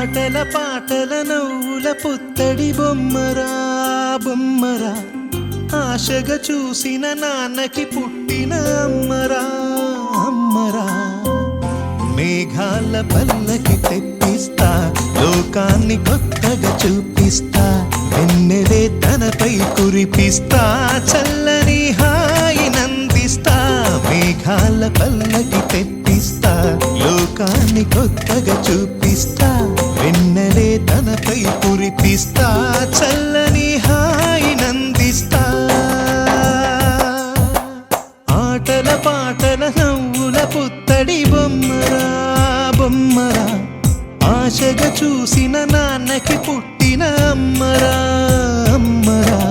ఆటల పాటల నవ్వుల పుత్తడి బొమ్మరా బొమ్మరా, ఆశగా చూసిన నాన్నకి పుట్టిన అమ్మరా అమ్మరా. మేఘాల పల్లకి తెప్పిస్తా, లోకాన్ని కొత్తగా చూపిస్తా, వెన్నెలే తనపై కురిపిస్తా, చల్లని హాయినందిస్తా. మేఘాల పల్లకి తెప్పిస్తా, లోకాన్ని కొత్తగా చూపిస్తా, వెన్నెలే తనపై కురిపిస్తా, చల్లని హాయినందిస్తా. ఆటల పాటల నవ్వుల పుత్తడి బొమ్మరా బొమ్మరా, ఆశగా చూసిన నాన్నకి పుట్టిన అమ్మరా అమ్మరా.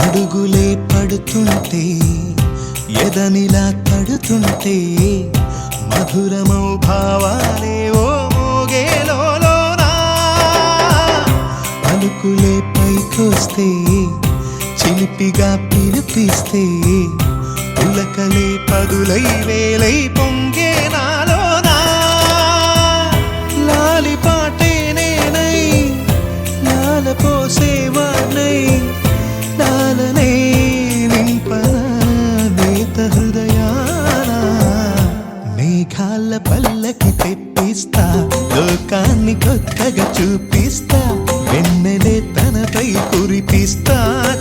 అడుగులే పడుతుంటే ఎదనిలా తడుతుంటే, మధురమౌ భావాలే ఓ మోగేలోనా. పలుకులే పైకొస్తే చిలిపిగా పిలిపిస్తే, పులకలే పదులై వేలై పొంగే నాలోనా. లాలి పాటే నేనై లాల పోసేవాణ్ణై, లాలనే నింపనా నేత హృదయాన. మేఘాల పల్లకి తెప్పిస్తా, లోకాన్ని కొత్తగా చూపిస్తా, వెన్నెలే తనపై కురిపిస్తా,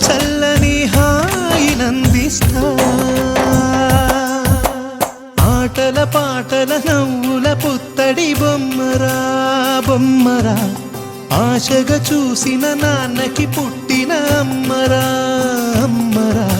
చల్లని హాయినందిస్తా. ఆటల పాటల నవ్వుల పుత్తడి బొమ్మరా బొమ్మరా, ఆశగా చూసిన నాన్నకి పుట్టిన అమ్మరా అమ్మరా.